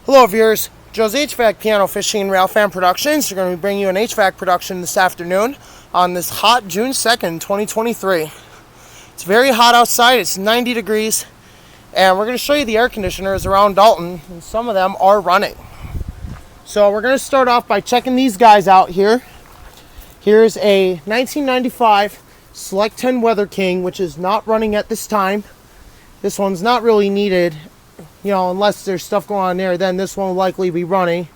Hello viewers, Joe's HVAC Piano Fishing and Rail Fan Productions. We're going to be bringing you an HVAC production this afternoon on this hot June 2nd, 2023. It's very hot outside, it's 90 degrees, and we're going to show you the air conditioners around Dalton, and some of them are running. So we're going to start off by checking these guys out here. Here's a 1995 Select 10 Weather King, which is not running at this time. This one's not really needed, unless there's stuff going on there, then this one will likely be running.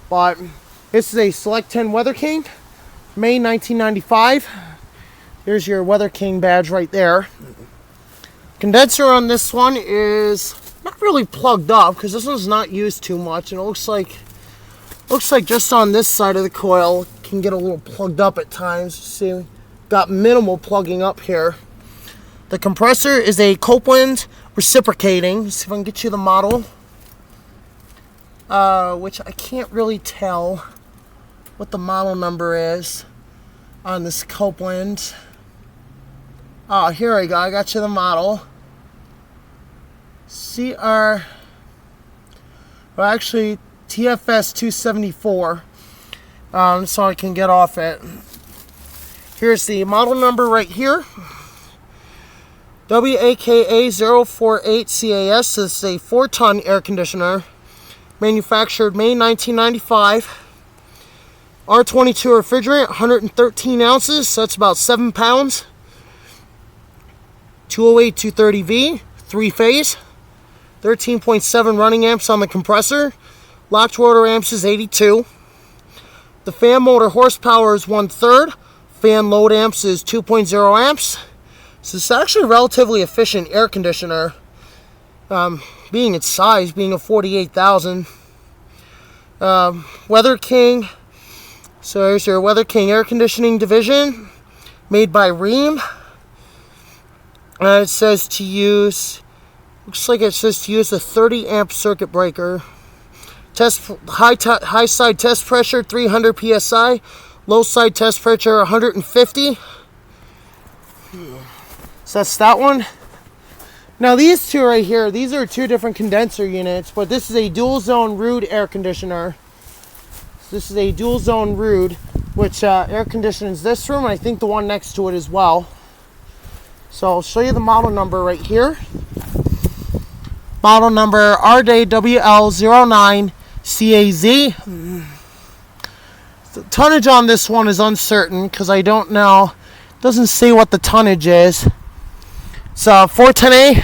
But this is a Select 10 Weather King, May 1995. Here's your Weather King badge right there. Condenser on this one is not really plugged up because this one's not used too much, and it looks like just on this side of the coil it can get a little plugged up at times. See, got minimal plugging up here. The compressor is a Copeland reciprocating. Let's see if I can get you the model, which I can't really tell what the model number is on this Copeland. Oh, here we go. I got you the model. TFS 274. So I can get off it. Here's the model number right here. WAKA048CAS. This is a 4-ton air conditioner, manufactured May 1995. R22 refrigerant, 113 ounces, so that's about 7 pounds. 208 230V, 3-phase. 13.7 running amps on the compressor. Locked rotor amps is 82. The fan motor horsepower is 1/3. Fan load amps is 2.0 amps. So it's actually a relatively efficient air conditioner, being its size, being a 48,000. Weather King. So here's your Weather King air conditioning division, made by Rheem. It says to use, looks like it says to use a 30 amp circuit breaker. High side test pressure 300 psi, low side test pressure 150. So that's that one. Now these two right here, these are two different condenser units, but this is a dual zone Ruud air conditioner. So this is a dual zone Ruud, which air conditions this room, and I think the one next to it as well. So I'll show you the model number right here. Model number RJWL09CAZ. The tonnage on this one is uncertain because I don't know. It doesn't say what the tonnage is. It's 410A,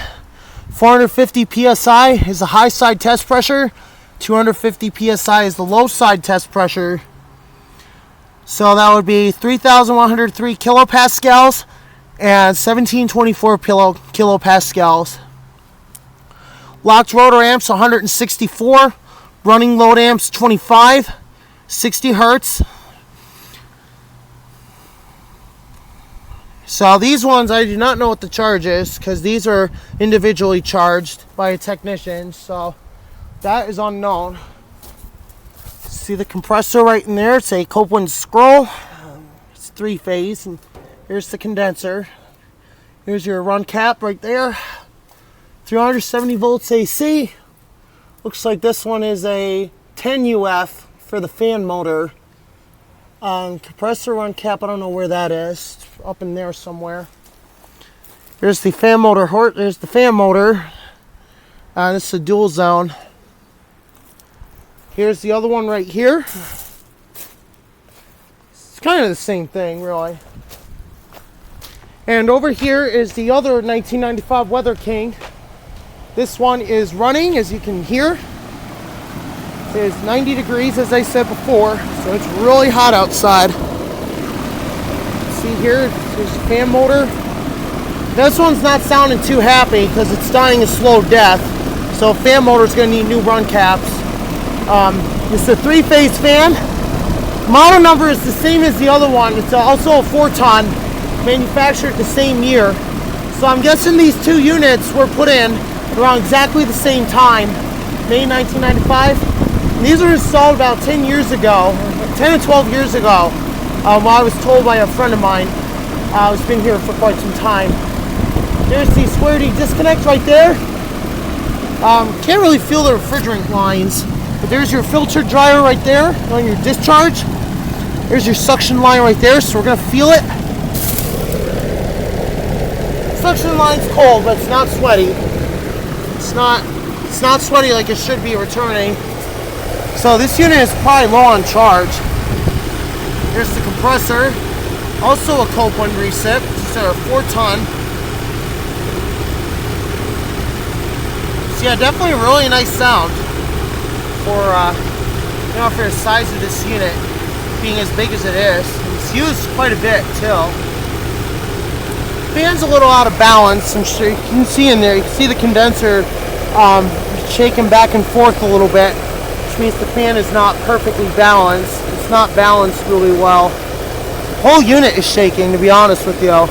450 psi is the high side test pressure. 250 psi is the low side test pressure. So that would be 3,103 kilopascals and 1724 kilopascals. Locked rotor amps 164, running load amps 25, 60 hertz. So these ones I do not know what the charge is because these are individually charged by a technician, so that is unknown. See the compressor right in there? It's a Copeland scroll. It's 3-phase, and here's the condenser. Here's your run cap right there. 370 volts AC. Looks like this one is a 10 UF for the fan motor. Compressor run cap, I don't know where that is. It's up in there somewhere. Here's the fan motor. There's the fan motor. This is a dual zone. Here's the other one right here. It's kind of the same thing, really. And over here is the other 1995 Weather King. This one is running, as you can hear. It's 90 degrees, as I said before, so it's really hot outside. See here, there's the fan motor. This one's not sounding too happy because it's dying a slow death, so fan motor's going to need new run caps. This is a 3-phase fan. Model number is the same as the other one. It's also a 4-ton, manufactured the same year. So I'm guessing these two units were put in around exactly the same time, May 1995. And these were installed about 10 years ago, 10 or 12 years ago, while I was told by a friend of mine. It's been here for quite some time. There's the square D disconnect right there. Can't really feel the refrigerant lines, but there's your filter dryer right there on your discharge. There's your suction line right there, so we're gonna feel it. Suction line's cold, but it's not sweaty. It's not sweaty like it should be returning. So this unit is probably low on charge. Here's the compressor. Also a Copeland recip. These are a 4-ton. So yeah, definitely a really nice sound for for the size of this unit being as big as it is. It's used quite a bit too. Fan's a little out of balance. I'm sure you can see in there. You can see the condenser shaking back and forth a little bit, which means the fan is not perfectly balanced. It's not balanced really well. The whole unit is shaking, to be honest with you.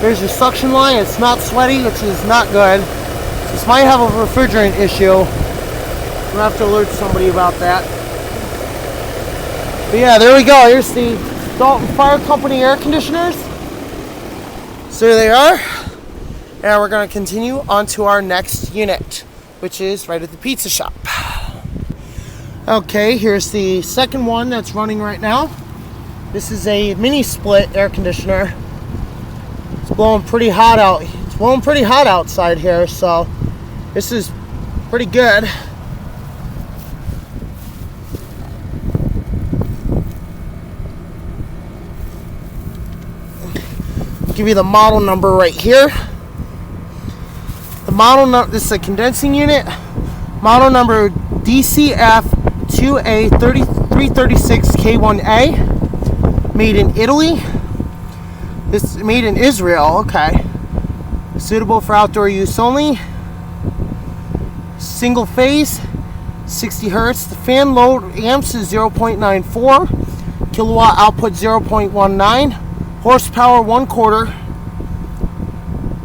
There's your suction line. It's not sweaty, which is not good. This might have a refrigerant issue. We'll have to alert somebody about that. But yeah, there we go. Here's the Dalton Fire Company air conditioners. So there they are. And we're going to continue on to our next unit, which is right at the pizza shop. Okay, here's the second one that's running right now. This is a mini split air conditioner. It's blowing pretty hot out. It's blowing pretty hot outside here, so this is pretty good. Give you the model number right here. The model number, this is a condensing unit. Model number DCF2A336K1A. Made in Italy. This is made in Israel. Okay. Suitable for outdoor use only. Single phase, 60 hertz. The fan load amps is 0.94. Kilowatt output 0.19. Horsepower 1/4.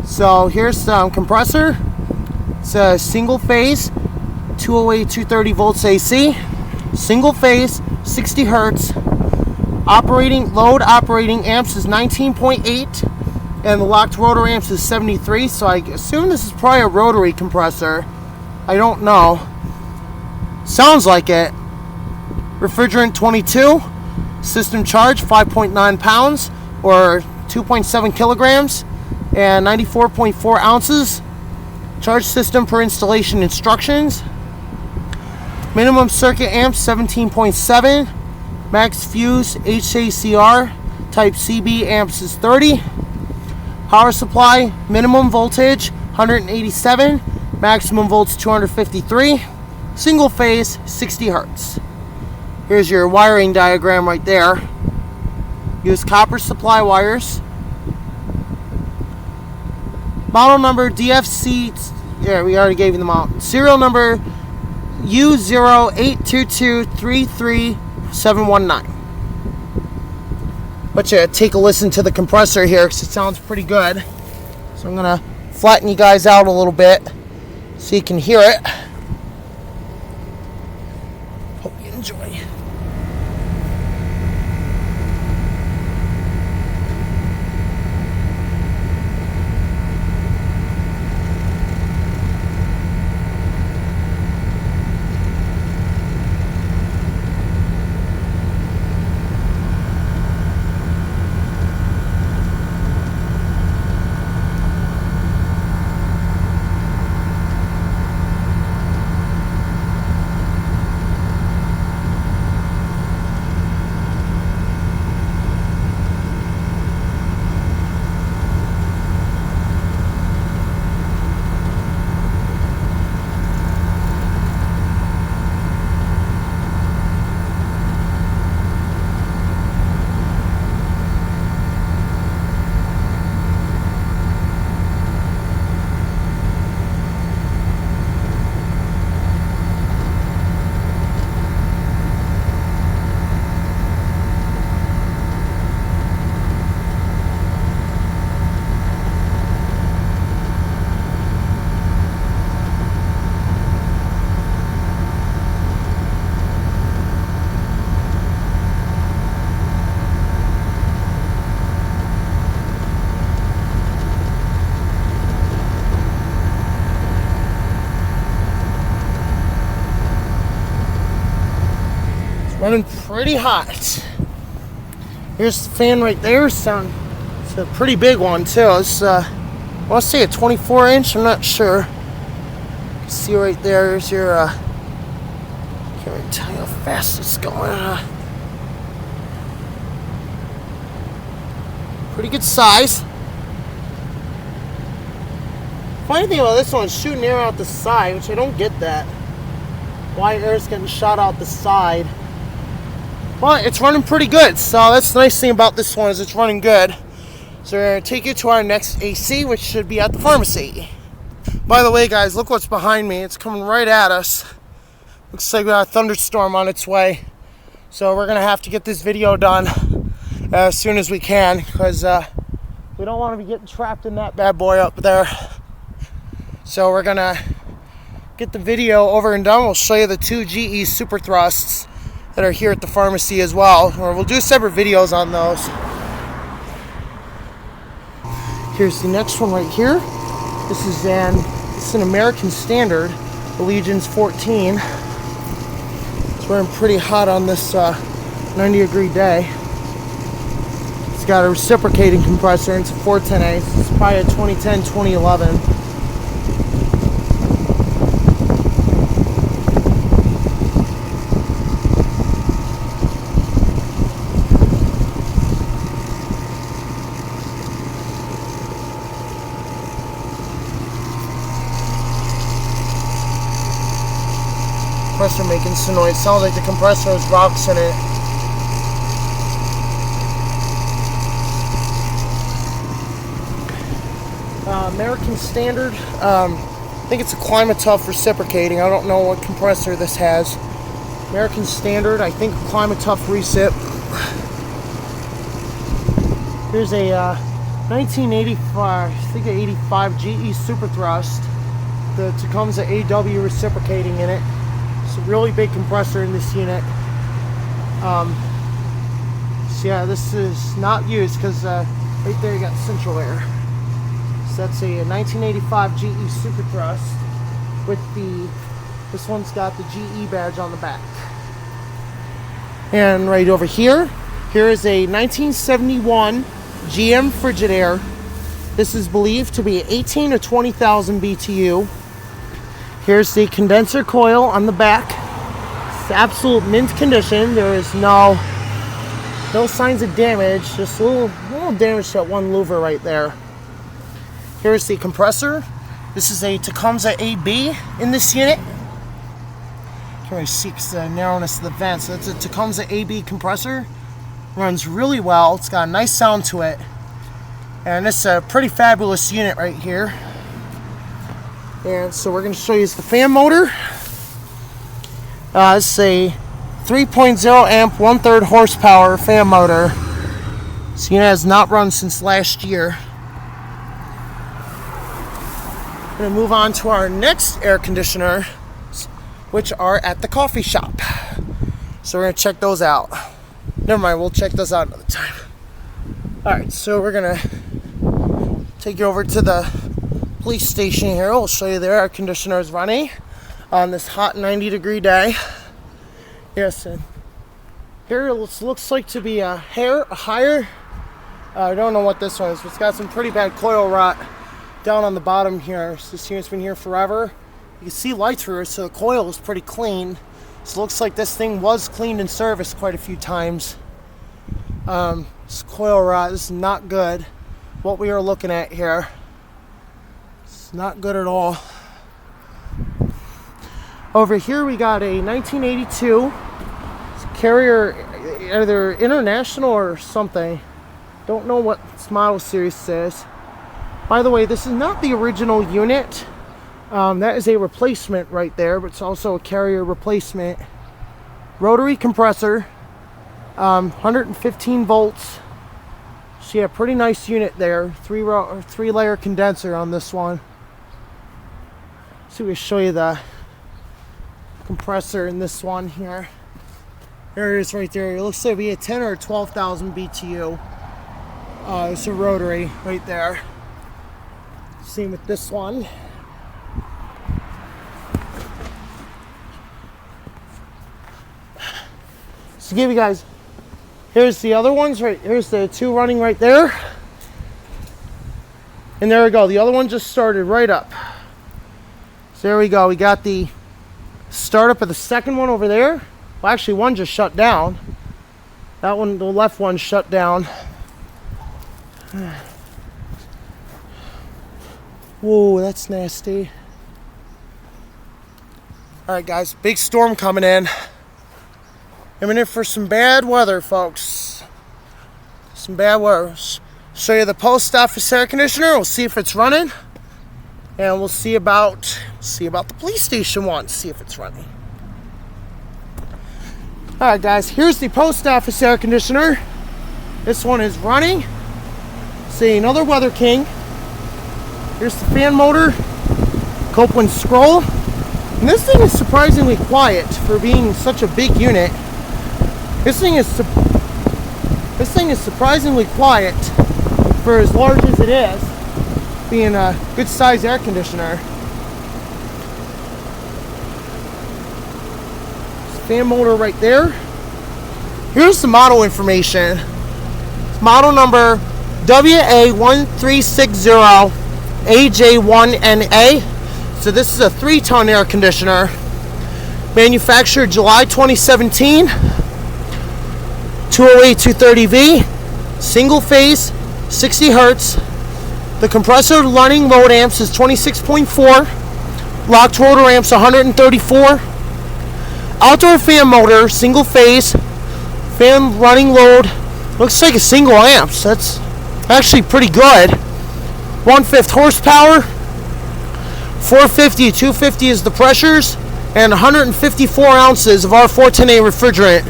So here's the compressor. It's a single phase, 208 230 volts AC, single phase, 60 hertz. Operating amps is 19.8, and the locked rotor amps is 73. So I assume this is probably a rotary compressor. I don't know. Sounds like it. Refrigerant 22. System charge 5.9 pounds. Or 2.7 kilograms and 94.4 ounces. Charge system per installation instructions. Minimum circuit amp 17.7. Max fuse HACR type CB amps is 30. Power supply minimum voltage 187. Maximum volts 253. Single phase 60 hertz. Here's your wiring diagram right there. Use copper supply wires. Model number DFC, yeah, we already gave you the model. Serial number U082233719. But yeah, take a listen to the compressor here because it sounds pretty good. So I'm gonna flatten you guys out a little bit so you can hear it. Hope you enjoy. running pretty hot. Here's the fan right there. It's a pretty big one too. It's I want to say a 24-inch. I'm not sure. See right there's your. Can't really tell you how fast it's going. Pretty good size. Funny thing about this one is shooting air out the side, which I don't get that. Why air's getting shot out the side. But it's running pretty good. So that's the nice thing about this one is it's running good. So we're going to take you to our next AC, which should be at the pharmacy. By the way, guys, look what's behind me. It's coming right at us. Looks like we got a thunderstorm on its way. So we're going to have to get this video done as soon as we can, because we don't want to be getting trapped in that bad boy up there. So we're going to get the video over and done. We'll show you the 2 GE Super Thrusts that are here at the pharmacy as well. Or we'll do separate videos on those. Here's the next one right here. This is an American Standard, Legion's 14. It's running pretty hot on this 90-degree day. It's got a reciprocating compressor, and it's a 410A. It's probably a 2010, 2011. Compressor making some noise. Sounds like the compressor has rocks in it. American Standard. I think it's a Climatuf reciprocating. I don't know what compressor this has. American Standard. I think Climatuf recip. Here's a 1985. I think an 85 GE Super Thrust. The Tecumseh AW reciprocating in it. It's a really big compressor in this unit. So yeah, this is not used because right there you got central air. So that's a 1985 GE Super Thrust with this one's got the GE badge on the back. And right over here is a 1971 GM Frigidaire. This is believed to be 18 to 20,000 BTU. Here's the condenser coil on the back. It's absolute mint condition. There is no signs of damage. Just a little damage to that one louver right there. Here's the compressor. This is a Tecumseh AB in this unit. Can't really see the narrowness of the vent. So it's a Tecumseh AB compressor. Runs really well. It's got a nice sound to it. And it's a pretty fabulous unit right here. And so we're going to show you the fan motor. It's a 3.0 amp, 1/3 horsepower fan motor. This unit has not run since last year. We're going to move on to our next air conditioner, which are at the coffee shop. So we're going to check those out. Never mind, we'll check those out another time. Alright, so we're going to take you over to the police station here. I'll show you the air conditioner is running on this hot 90-degree day. Yes, and here it looks like to be a higher. I don't know what this one is, but it's got some pretty bad coil rot down on the bottom here. So this unit's been here forever. You can see light through it, so the coil is pretty clean. So it looks like this thing was cleaned and serviced quite a few times. This coil rot, this is not good. What we are looking at here, it's not good at all. Over here we got a 1982 Carrier, either International or something. Don't know what this model series says. By the way, this is not the original unit. That is a replacement right there, but it's also a Carrier replacement. Rotary compressor, 115 volts. So yeah, pretty nice unit there. Three layer condenser on this one. So we show you the compressor in this one here. There it is right there. It looks like we had 10 or 12,000 BTU. It's a rotary right there. Same with this one. to give you guys, here's the other ones, right? Here's the two running right there. And there we go. The other one just started right up. So there we go. We got the startup of the second one over there. Well, actually, one just shut down. That one, the left one, shut down. Whoa, that's nasty. Alright guys, big storm coming in. I'm in for some bad weather, folks. Some bad weather. Show you the post office air conditioner. We'll see if it's running. And we'll see about the police station one. See if it's running. Alright guys, here's the post office air conditioner. This one is running. See, another Weather King. Here's the fan motor, Copeland scroll. And this thing is surprisingly quiet for being such a big unit. This thing is surprisingly quiet for as large as it is, being a good size air conditioner. Fan motor right there. Here's the model information. It's model number WA1360AJ1NA. So this is a 3-ton air conditioner. Manufactured July 2017. 208 230V. Single phase, 60 hertz. The compressor running load amps is 26.4. Locked rotor amps 134. Outdoor fan motor, single phase. Fan running load looks like a single amp. So that's actually pretty good. 1/5 horsepower. 450, 250 is the pressures, and 154 ounces of R410A refrigerant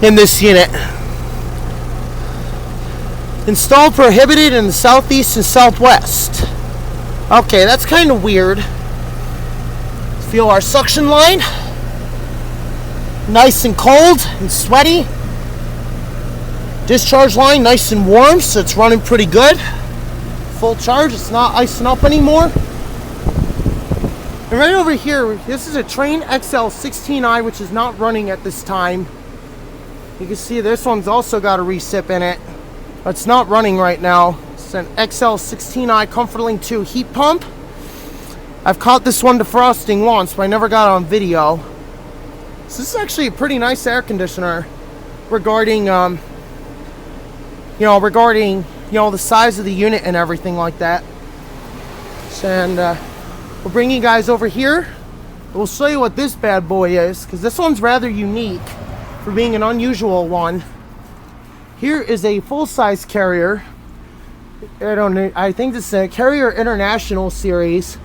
in this unit. Installed prohibited in the southeast and southwest. Okay, that's kind of weird. Feel our suction line. Nice and cold and sweaty. Discharge line nice and warm, so it's running pretty good. Full charge, it's not icing up anymore. And right over here, this is a Train XL16i, which is not running at this time. You can see this one's also got a recip in it. It's not running right now. It's an XL16i Comfortlink 2 heat pump. I've caught this one defrosting once, but I never got it on video. So this is actually a pretty nice air conditioner regarding, the size of the unit and everything like that. And we'll bring you guys over here. We'll show you what this bad boy is, because this one's rather unique for being an unusual one. Here is a full-size Carrier. I think this is a Carrier International series.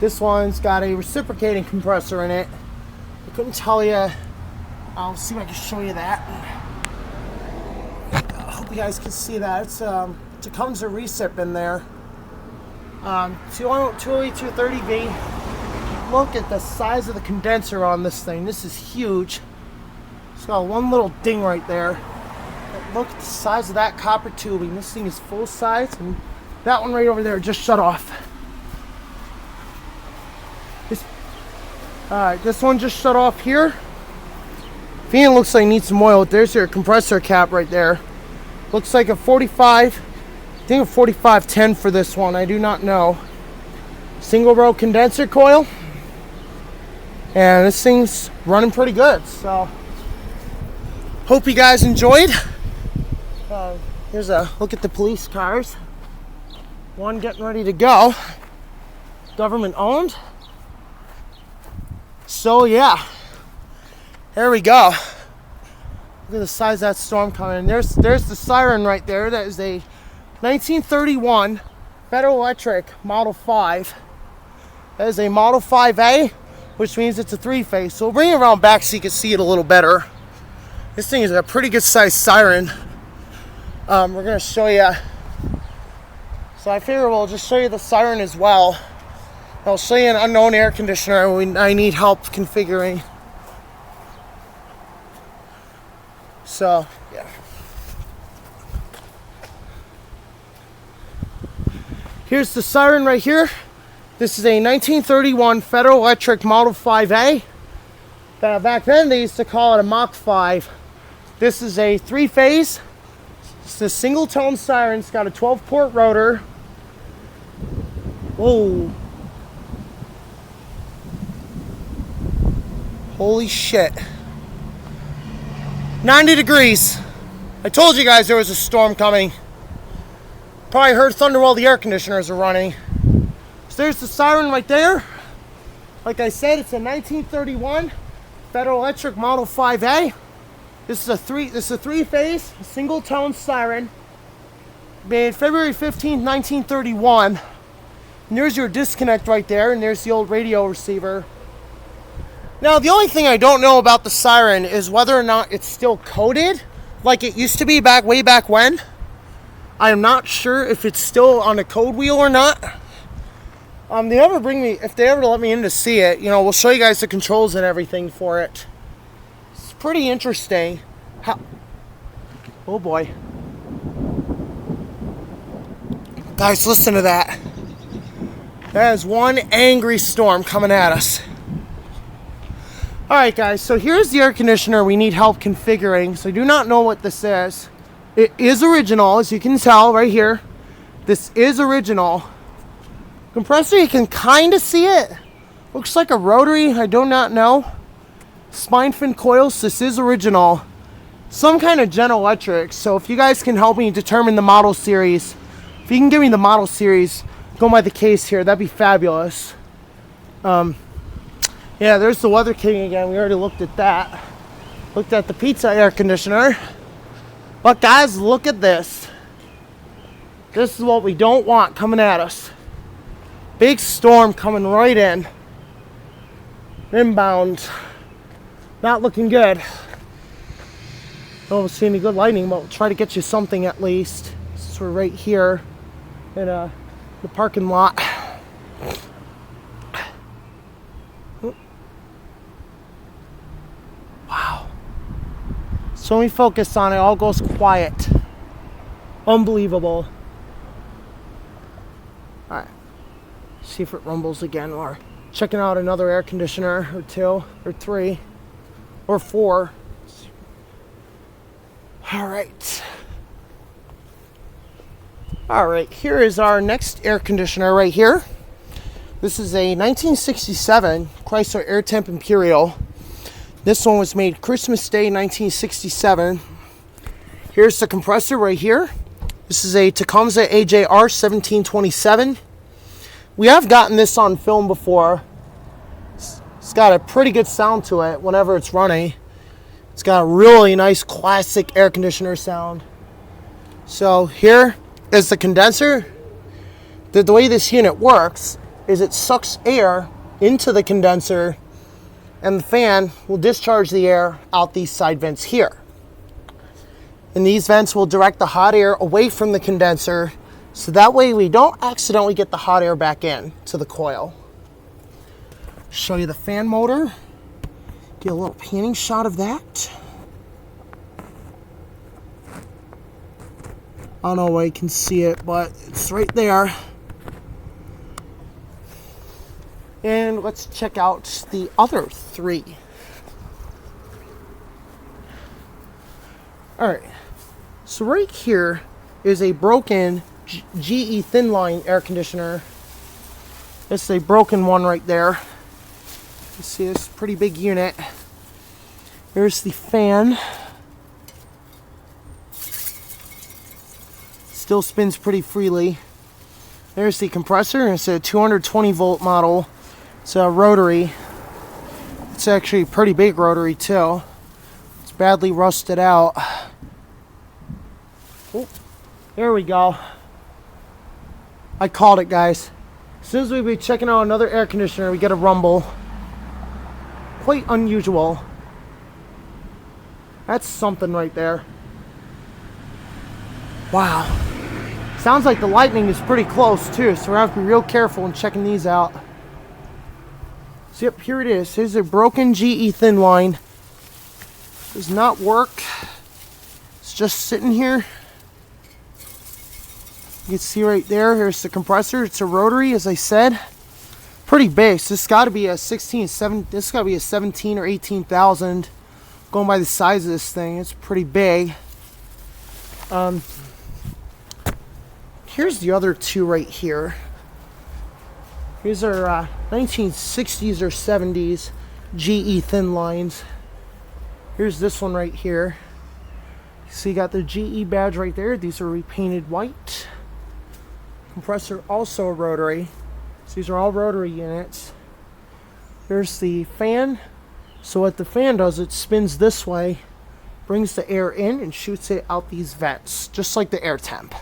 This one's got a reciprocating compressor in it. I couldn't tell you. I'll see if I can show you that. I hope you guys can see that. It comes a recip in there. 208 230V. Look at the size of the condenser on this thing. This is huge. It's got one little ding right there. But look at the size of that copper tubing. This thing is full size, and that one right over there just shut off. This one just shut off here. Fan looks like it needs some oil. There's your compressor cap right there. Looks like a 45. I think a 4510 for this one. I do not know. Single row condenser coil. And this thing's running pretty good. So, hope you guys enjoyed. Here's a look at the police cars. One getting ready to go. Government owned. So yeah, there we go. Look at the size of that storm coming. There's the siren right there. That is a 1931 Federal Electric Model 5. That is a Model 5A, which means it's a 3-phase. So we'll bring it around back so you can see it a little better. This thing is a pretty good sized siren. We're gonna show you. So I figure we'll just show you the siren as well. I'll show you an unknown air conditioner I need help configuring. So, yeah. Here's the siren right here. This is a 1931 Federal Electric Model 5A. Back then they used to call it a Mach 5. This is a 3-phase. It's a single tone siren. It's got a 12-port rotor. Whoa. Holy shit. 90 degrees. I told you guys there was a storm coming. Probably heard thunder while the air conditioners are running. So there's the siren right there. Like I said, it's a 1931 Federal Electric Model 5A. This is a 3-phase, single tone siren. Made February 15th, 1931. And there's your disconnect right there, and there's the old radio receiver. Now, the only thing I don't know about the siren is whether or not it's still coded like it used to be way back when. I am not sure if it's still on a code wheel or not. If they ever let me in to see it, we'll show you guys the controls and everything for it. It's pretty interesting. Oh boy. Guys, listen to that. That is one angry storm coming at us. Alright guys, so here's the air conditioner we need help configuring. So I do not know what this is. It is original, as you can tell right here. This is original. Compressor, you can kind of see it. Looks like a rotary, I do not know. Spine fin coils, this is original. Some kind of General Electric. So if you guys can help me determine the model series, if you can give me the model series, go by the case here, that'd be fabulous. Yeah, there's the Weather King again. We already looked at that. Looked at the pizza air conditioner. But guys, look at this. This is what we don't want coming at us. Big storm coming right in. Inbound. Not looking good. Don't see any good lightning, but we'll try to get you something at least. So we're right here in the parking lot. Wow. So when we focus on it, all goes quiet. Unbelievable. Alright. See if it rumbles again. Or checking out another air conditioner or 2 or 3 or 4. Alright. Alright, here is our next air conditioner right here. This is a 1967 Chrysler AirTemp Imperial. This one was made Christmas Day 1967. Here's the compressor right here. This is a Tecumseh AJR 1727. We have gotten this on film before. It's got a pretty good sound to it whenever it's running. It's got a really nice classic air conditioner sound. So here is the condenser. The way this unit works is it sucks air into the condenser and the fan will discharge the air out these side vents here. And these vents will direct the hot air away from the condenser, so that way we don't accidentally get the hot air back in to the coil. Show you the fan motor. Get a little panning shot of that. I don't know where you can see it, but it's right there. And let's check out the other 3. Alright, so right here is a broken GE thin line air conditioner. This is a broken one right there. You see this pretty big unit. Here's the fan. Still spins pretty freely. There's the compressor. It's a 220 volt model. It's a rotary. It's actually a pretty big rotary too. It's badly rusted out. Oh, there we go. I called it, guys. As soon as we be checking out another air conditioner, we get a rumble. Quite unusual. That's something right there. Wow. Sounds like the lightning is pretty close too, so we're gonna have to be real careful in checking these out. So yep, here it is. Here's a broken GE thin line. Does not work. It's just sitting here. You can see right there, here's the compressor. It's a rotary, as I said. Pretty big. So this got to be a 17 or 18,000 going by the size of this thing, it's pretty big. Here's the other two right here. These are 1960s or 70s GE thin lines. Here's this one right here. So you got the GE badge right there. These are repainted white. Compressor also a rotary. So these are all rotary units. Here's the fan. So what the fan does, it spins this way, brings the air in and shoots it out these vents, just like the air temp.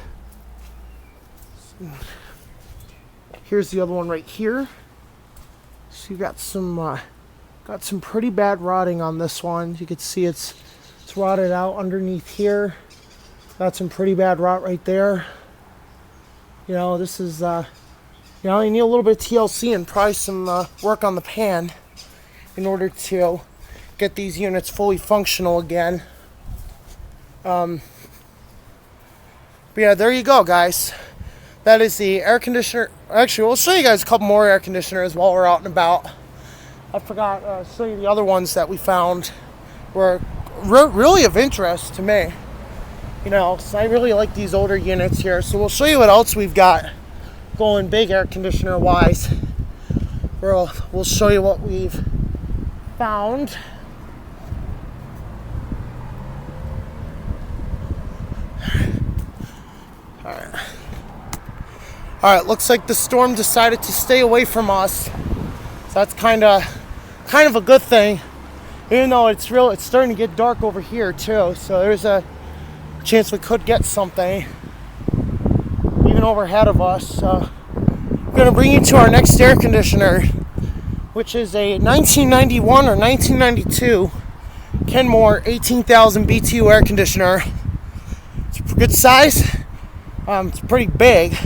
Here's the other one right here. So you got some pretty bad rotting on this one. You can see it's rotted out underneath here. Got some pretty bad rot right there. You know, this is you need a little bit of TLC and probably some work on the pan in order to get these units fully functional again. But yeah, there you go, guys. That is the air conditioner. Actually, we'll show you guys a couple more air conditioners while we're out and about. I forgot to show you the other ones that we found were really of interest to me. You know, so I really like these older units here. So we'll show you what else we've got going big air conditioner wise. We'll show you what we've found. All right, looks like the storm decided to stay away from us. So that's kind of a good thing. Even though it's starting to get dark over here too. So there's a chance we could get something even overhead of us. So we're gonna bring you to our next air conditioner, which is a 1991 or 1992 Kenmore 18,000 BTU air conditioner. It's a good size. It's pretty big.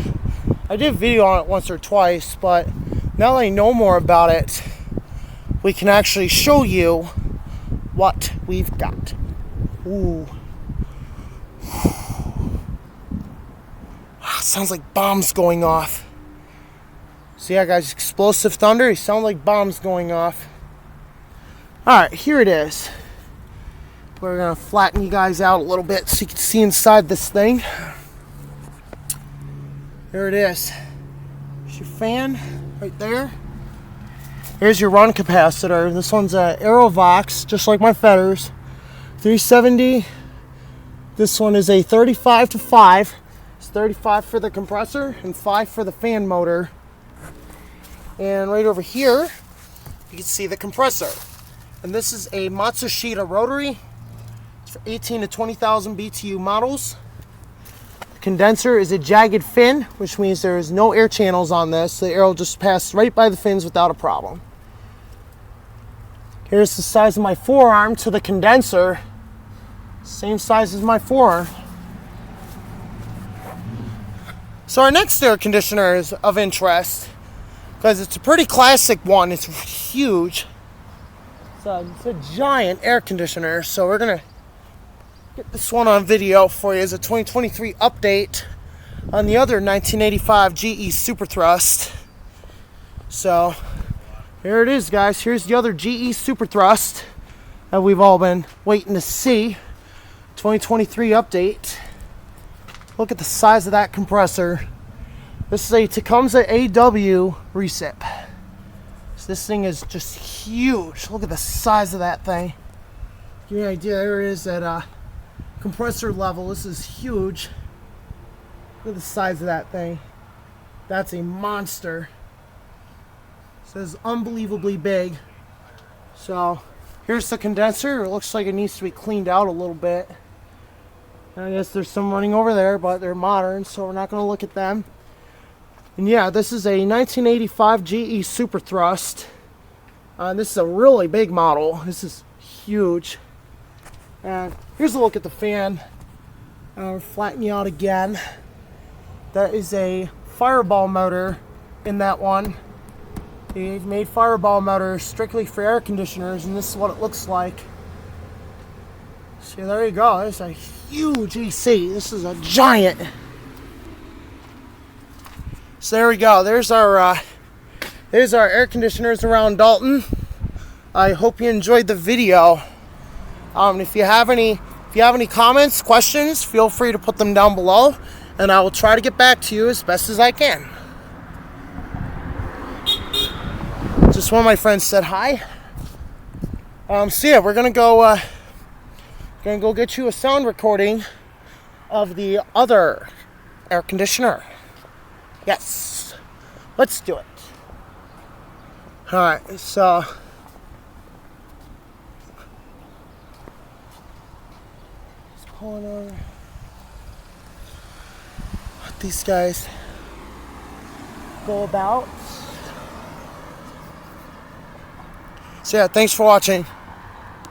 I did a video on it once or twice, but now that I know more about it, we can actually show you what we've got. Ooh. Sounds like bombs going off. So yeah, guys, explosive thunder. It sounds like bombs going off. Alright, here it is. We're going to flatten you guys out a little bit so you can see inside this thing. There it is. There's your fan right there. Here's your run capacitor. This one's a Aerovox, just like my Fetters. 370. This one is a 35 to 5. It's 35 for the compressor and 5 for the fan motor. And right over here, you can see the compressor. And this is a Matsushita rotary. It's for 18 to 20,000 BTU models. Condenser is a jagged fin, which means there is no air channels on this. The air will just pass right by the fins without a problem. Here's the size of my forearm to the condenser. Same size as my forearm. So our next air conditioner is of interest because it's a pretty classic one. It's huge. It's a giant air conditioner. So we're going to get this one on video for you as a 2023 update on the other 1985 GE Super Thrust. So here it is, guys. Here's the other GE Super Thrust that we've all been waiting to see. 2023 update. Look at the size of that compressor. This is a Tecumseh AW recip. So this thing is just huge. Look at the size of that thing. Give you an idea. There it is at compressor level. This is huge. Look at the size of that thing. That's a monster. So it's unbelievably big. So here's the condenser. It looks like it needs to be cleaned out a little bit. I guess there's some running over there, but they're modern, so we're not going to look at them. And yeah, this is a 1985 GE Super Thrust. This is a really big model. This is huge. And here's a look at the fan. Flatten you out again. That is a Fireball motor in that one. They've made Fireball motors strictly for air conditioners, and this is what it looks like. So there you go. There's a huge EC. This is a giant. So there we go. There's our air conditioners around Dalton. I hope you enjoyed the video. If you have any comments, questions, feel free to put them down below, and I will try to get back to you as best as I can. Just one of my friends said hi. So yeah, we're gonna go get you a sound recording of the other air conditioner. Yes, let's do it. All right, so just pulling over. What these guys go about. So yeah, thanks for watching.